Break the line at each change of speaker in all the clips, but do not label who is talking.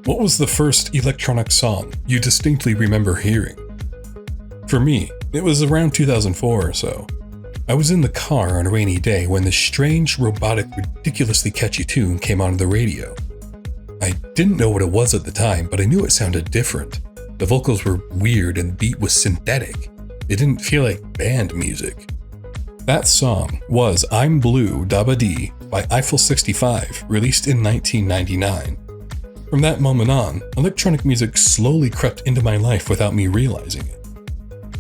What was the first electronic song you distinctly remember hearing? For me, it was around 2004 or so. I was in the car on a rainy day when this strange, robotic, ridiculously catchy tune came on the radio. I didn't know what it was at the time, but I knew it sounded different. The vocals were weird and the beat was synthetic. It didn't feel like band music. That song was I'm Blue Dabba Dee by Eiffel 65, released in 1999. From that moment on, electronic music slowly crept into my life without me realizing it.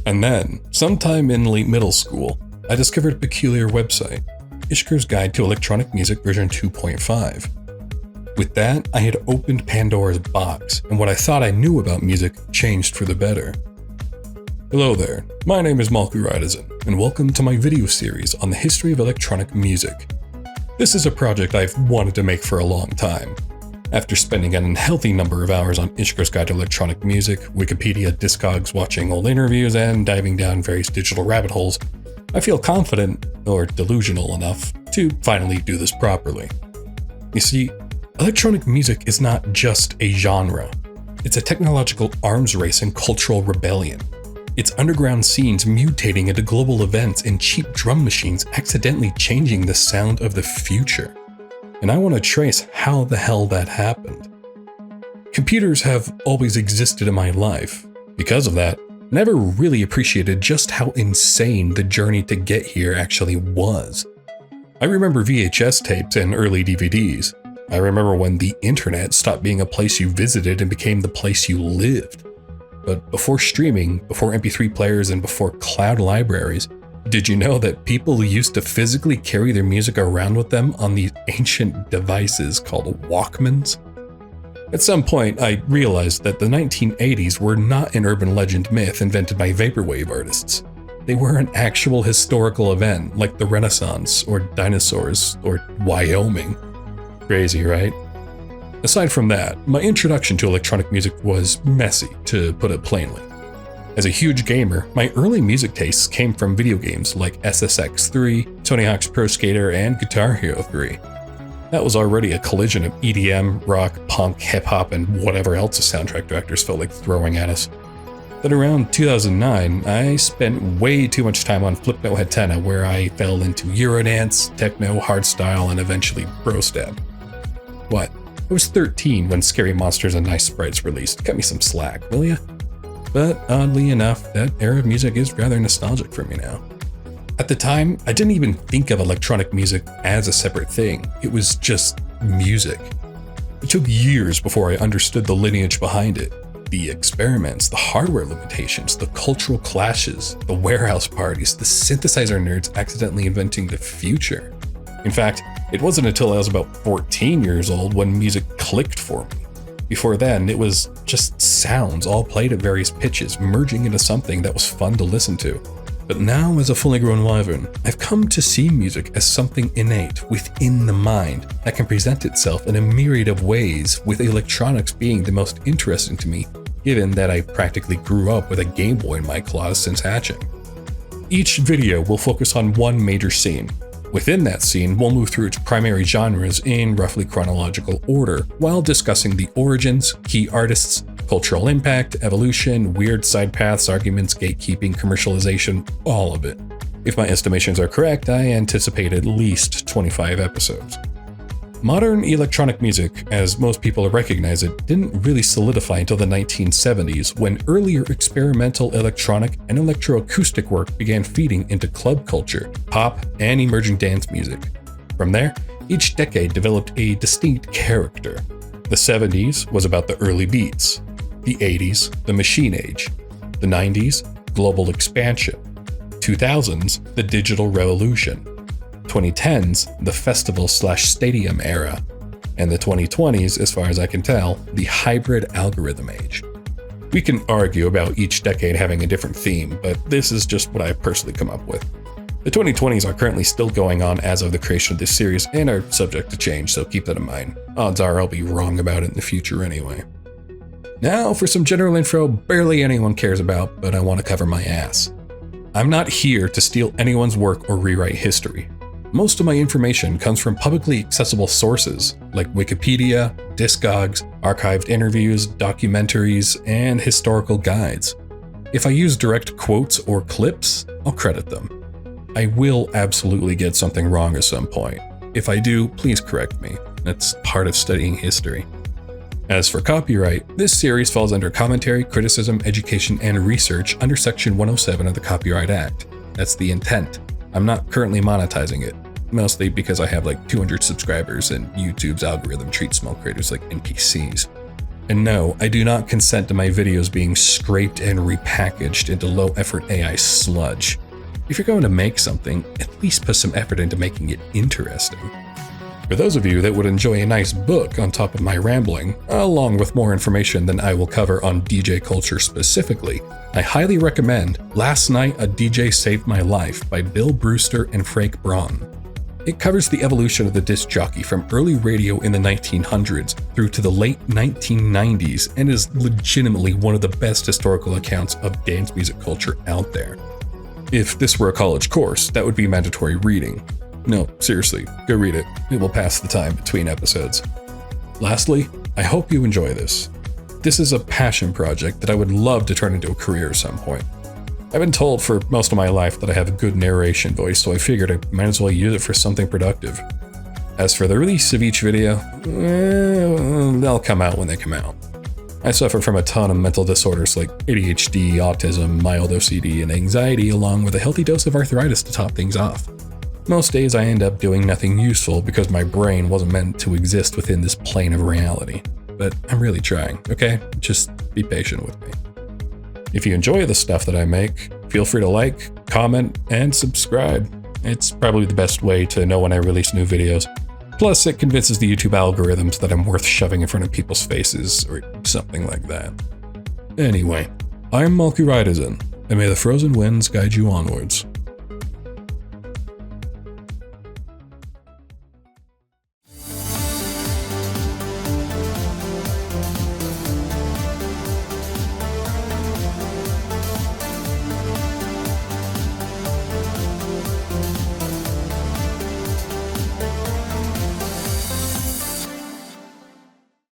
And then, sometime in late middle school, I discovered a peculiar website, Ishkur's Guide to Electronic Music version 2.5. With that, I had opened Pandora's box, and what I thought I knew about music changed for the better. Hello there, my name is Malku Rydazin, and welcome to my video series on the history of electronic music. This is a project I've wanted to make for a long time. After spending an unhealthy number of hours on Ishkur's Guide to Electronic Music, Wikipedia, Discogs, watching old interviews, and diving down various digital rabbit holes, I feel confident, or delusional enough, to finally do this properly. You see, electronic music is not just a genre. It's a technological arms race and cultural rebellion. It's underground scenes mutating into global events and cheap drum machines accidentally changing the sound of the future. And I want to trace how the hell that happened. Computers have always existed in my life. Because of that, I never really appreciated just how insane the journey to get here actually was. I remember VHS tapes and early DVDs. I remember when the internet stopped being a place you visited and became the place you lived. But before streaming, before MP3 players, and before cloud libraries, did you know that people used to physically carry their music around with them on these ancient devices called Walkmans? At some point, I realized that the 1980s were not an urban legend myth invented by vaporwave artists. They were an actual historical event like the Renaissance, or dinosaurs, or Wyoming. Crazy, right? Aside from that, my introduction to electronic music was messy, to put it plainly. As a huge gamer, my early music tastes came from video games like SSX 3, Tony Hawk's Pro Skater, and Guitar Hero 3. That was already a collision of EDM, rock, punk, hip-hop, and whatever else the soundtrack directors felt like throwing at us. Then around 2009, I spent way too much time on Flipnote Hatena, where I fell into Eurodance, techno, hardstyle, and eventually Brostab. What? I was 13 when Scary Monsters and Nice Sprites released. Cut me some slack, will ya? But oddly enough, that era of music is rather nostalgic for me now. At the time, I didn't even think of electronic music as a separate thing. It was just music. It took years before I understood the lineage behind it. The experiments, the hardware limitations, the cultural clashes, the warehouse parties, the synthesizer nerds accidentally inventing the future. In fact, it wasn't until I was about 14 years old when music clicked for me. Before then, it was just sounds all played at various pitches, merging into something that was fun to listen to. But now, as a fully grown wyvern, I've come to see music as something innate within the mind that can present itself in a myriad of ways, with electronics being the most interesting to me, given that I practically grew up with a Game Boy in my claws since hatching. Each video will focus on one major scene. Within that scene, we'll move through its primary genres in roughly chronological order, while discussing the origins, key artists, cultural impact, evolution, weird side paths, arguments, gatekeeping, commercialization, all of it. If my estimations are correct, I anticipate at least 25 episodes. Modern electronic music, as most people recognize it, didn't really solidify until the 1970s, when earlier experimental electronic and electroacoustic work began feeding into club culture, pop, and emerging dance music. From there, each decade developed a distinct character. The 70s was about the early beats, the 80s, the machine age, the 90s, global expansion, 2000s, the digital revolution, 2010s, the festival/stadium era, and the 2020s, as far as I can tell, the hybrid algorithm age. We can argue about each decade having a different theme, but this is just what I've personally come up with. The 2020s are currently still going on as of the creation of this series and are subject to change, so keep that in mind. Odds are I'll be wrong about it in the future anyway. Now for some general info barely anyone cares about, but I want to cover my ass. I'm not here to steal anyone's work or rewrite history. Most of my information comes from publicly accessible sources like Wikipedia, Discogs, archived interviews, documentaries, and historical guides. If I use direct quotes or clips, I'll credit them. I will absolutely get something wrong at some point. If I do, please correct me. That's part of studying history. As for copyright, this series falls under commentary, criticism, education, and research under Section 107 of the Copyright Act. That's the intent. I'm not currently monetizing it, mostly because I have like 200 subscribers and YouTube's algorithm treats small creators like NPCs. And no, I do not consent to my videos being scraped and repackaged into low-effort AI sludge. If you're going to make something, at least put some effort into making it interesting. For those of you that would enjoy a nice book on top of my rambling, along with more information than I will cover on DJ culture specifically, I highly recommend Last Night a DJ Saved My Life by Bill Brewster and Frank Braun. It covers the evolution of the disc jockey from early radio in the 1900s through to the late 1990s and is legitimately one of the best historical accounts of dance music culture out there. If this were a college course, that would be mandatory reading. No, seriously, go read it. It will pass the time between episodes. Lastly, I hope you enjoy this. This is a passion project that I would love to turn into a career at some point. I've been told for most of my life that I have a good narration voice, so I figured I might as well use it for something productive. As for the release of each video, they'll come out when they come out. I suffer from a ton of mental disorders like ADHD, autism, mild OCD, and anxiety, along with a healthy dose of arthritis to top things off. Most days I end up doing nothing useful because my brain wasn't meant to exist within this plane of reality. But I'm really trying, okay? Just be patient with me. If you enjoy the stuff that I make, feel free to like, comment, and subscribe. It's probably the best way to know when I release new videos. Plus, it convinces the YouTube algorithms that I'm worth shoving in front of people's faces, or something like that. Anyway, I'm Malky Ryderson, and may the frozen winds guide you onwards.